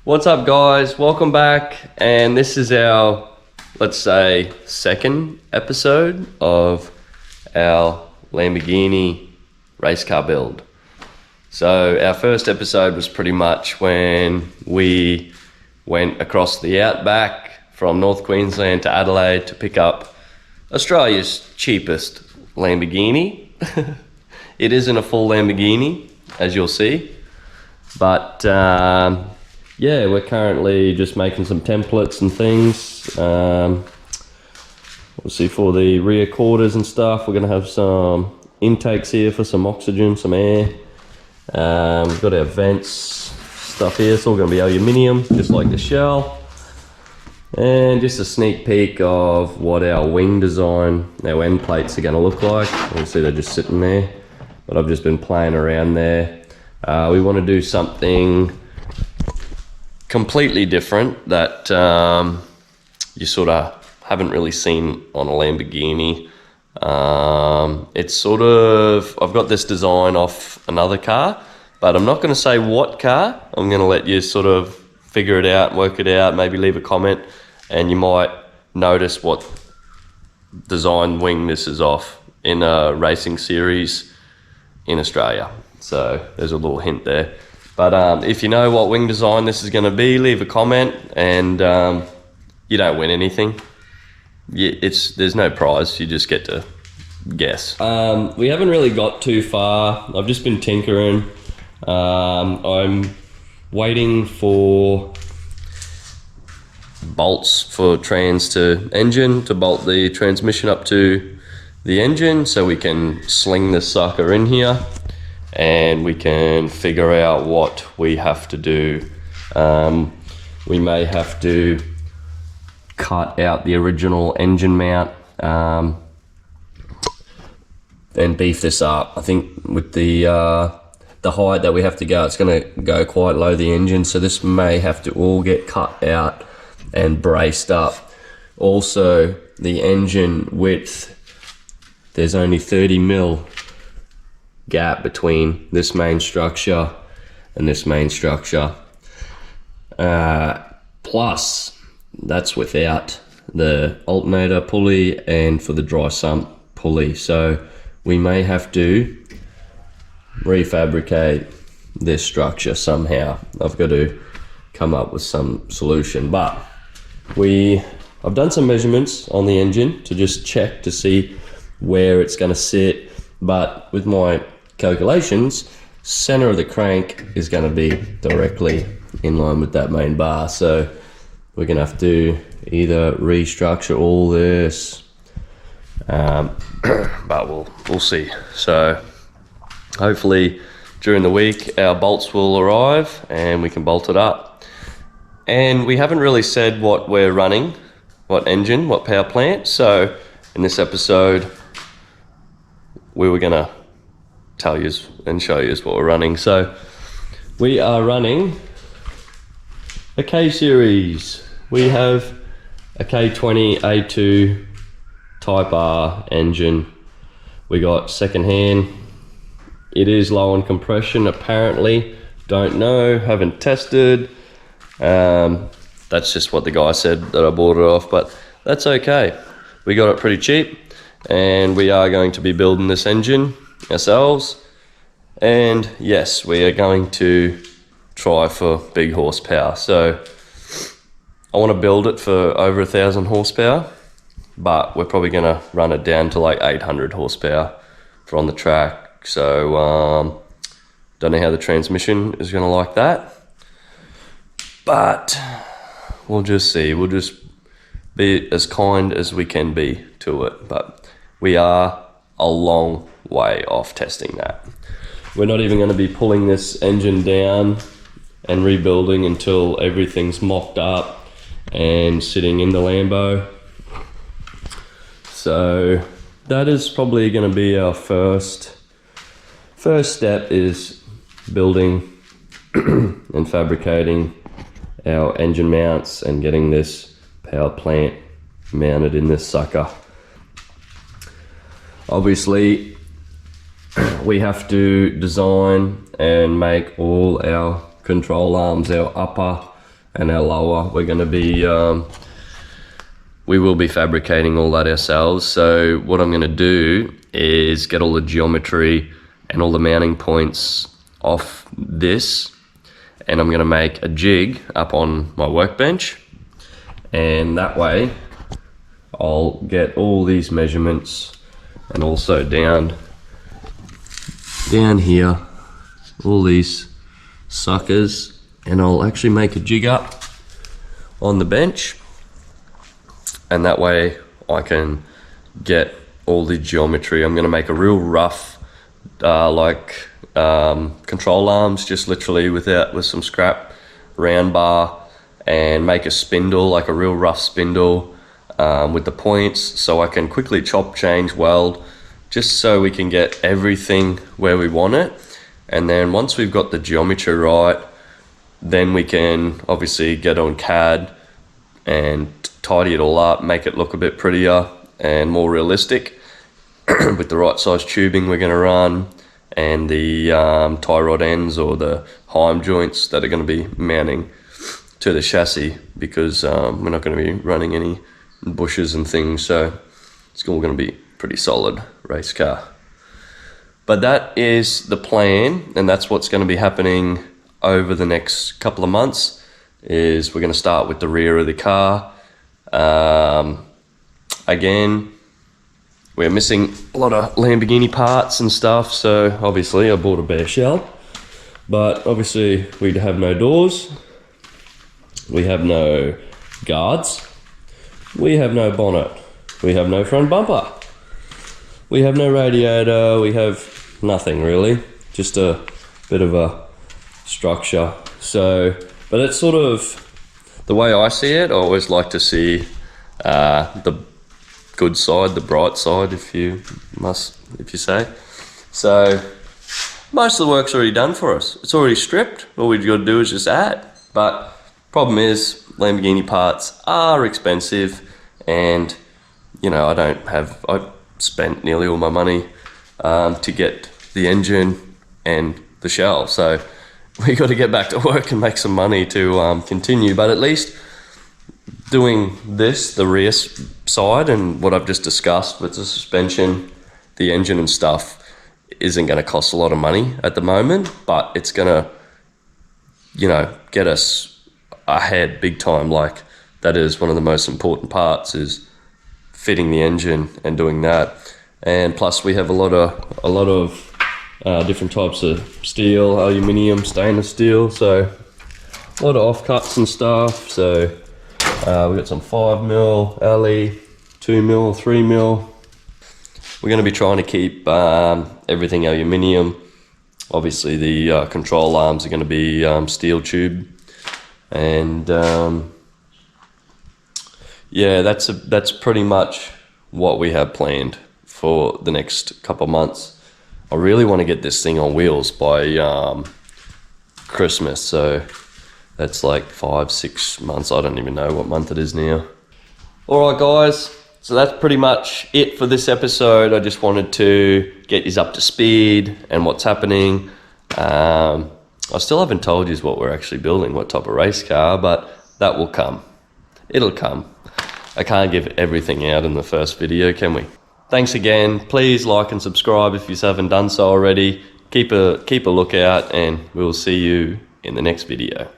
What's up, guys? Welcome back, and this is our, let's say, second episode of our Lamborghini race car build. So our first episode was pretty much when we went across the outback from North Queensland to Adelaide to pick up Australia's cheapest Lamborghini. It isn't a full Lamborghini, as you'll see, but yeah, we're currently just making some templates and things. We'll see for the rear quarters and stuff. We're going to have some intakes here for some oxygen, some air. We've got our vents stuff here. It's all going to be aluminium, just like the shell. And just a sneak peek of what our wing design, our end plates are going to look like. You can see they're just sitting there, but I've just been playing around there. We want to do something completely different that you sort of haven't really seen on a Lamborghini. It's sort of, I've got this design off another car, but I'm not going to say what car. I'm going to let you sort of figure it out, work it out, maybe leave a comment, and you might notice what design wing this is off in a racing series in Australia. So there's a little hint there. But if you know what wing design this is going to be, leave a comment, and you don't win anything. There's no prize, you just get to guess. We haven't really got too far. I've just been tinkering. I'm waiting for bolts for trans to engine to bolt the transmission up to the engine so we can sling this sucker in here. And we can figure out what we have to do. We may have to cut out the original engine mount and beef this up. I think with the height that we have to go, it's going to go quite low, the engine, so this may have to all get cut out and braced up. Also, the engine width, there's only 30mm gap between this main structure and this main structure. Plus, that's without the alternator pulley and for the dry sump pulley. So we may have to refabricate this structure somehow. I've got to come up with some solution, but I've done some measurements on the engine to just check to see where it's going to sit. But with my calculations, center of the crank is going to be directly in line with that main bar. So we're going to have to either restructure all this, but we'll see. So hopefully during the week our bolts will arrive and we can bolt it up. And we haven't really said what we're running, what engine, what power plant. So in this episode, we were going to tell you and show you what we're running. So we are running a K series. We have a K20 A2 Type R engine. We got secondhand. It is low on compression apparently. Don't know, haven't tested. That's just what the guy said that I bought it off, but that's okay. We got it pretty cheap, and we are going to be building this engine ourselves. And yes, we are going to try for big horsepower. So I want to build it for over 1,000 horsepower, but we're probably going to run it down to like 800 horsepower for on the track. So don't know how the transmission is going to like that, but we'll just see. We'll just be as kind as we can be to it, but we are a long way off testing that. We're not even going to be pulling this engine down and rebuilding until everything's mocked up and sitting in the Lambo. So that is probably going to be our first step, is building and fabricating our engine mounts and getting this power plant mounted in this sucker. Obviously, we have to design and make all our control arms, our upper and our lower, we're going to be we will be fabricating all that ourselves. So what I'm going to do is get all the geometry and all the mounting points off this, and I'm going to make a jig up on my workbench, and that way I'll get all these measurements, and also down here, all these suckers, and I'll actually make a jig up on the bench, and that way I can get all the geometry. I'm going to make a real rough control arms, just literally with some scrap round bar, and make a spindle, like a real rough spindle with the points, so I can quickly chop, change, weld, just so we can get everything where we want it. And then once we've got the geometry right, then we can obviously get on CAD and tidy it all up, make it look a bit prettier and more realistic with the right size tubing we're going to run, and the tie rod ends or the heim joints that are going to be mounting to the chassis, because we're not going to be running any bushes and things, so it's all going to be pretty solid race car. But that is the plan, and that's what's going to be happening over the next couple of months. Is we're going to start with the rear of the car. Again, we're missing a lot of Lamborghini parts and stuff, so obviously I bought a bare shell, but obviously we have no doors, we have no guards, we have no bonnet, we have no front bumper, we have no radiator, we have nothing really, just a bit of a structure. So, but it's sort of the way I see it. I always like to see the good side, the bright side, if you say. So most of the work's already done for us. It's already stripped. All we've got to do is just add. But problem is, Lamborghini parts are expensive, and you know, I spent nearly all my money to get the engine and the shell. So we got to get back to work and make some money to continue. But at least doing this, the rear side, and what I've just discussed with the suspension, the engine and stuff, isn't going to cost a lot of money at the moment, but it's going to, you know, get us ahead big time. Like, that is one of the most important parts, is fitting the engine and doing that. And plus we have a lot of different types of steel, aluminium, stainless steel, so a lot of offcuts and stuff. So we've got some 5mm, LE, 2mm, 3mm. We're going to be trying to keep everything aluminium. Obviously the control arms are going to be steel tube, and yeah, that's pretty much what we have planned for the next couple of months. I really want to get this thing on wheels by Christmas, so that's like 5-6 months. I don't even know what month it is now. Alright guys, so that's pretty much it for this episode. I just wanted to get you up to speed and what's happening. I still haven't told you what we're actually building, what type of race car, but that will come. It'll come. I can't give everything out in the first video, can we? Thanks again. Please like and subscribe if you haven't done so already. Keep a lookout, and we'll see you in the next video.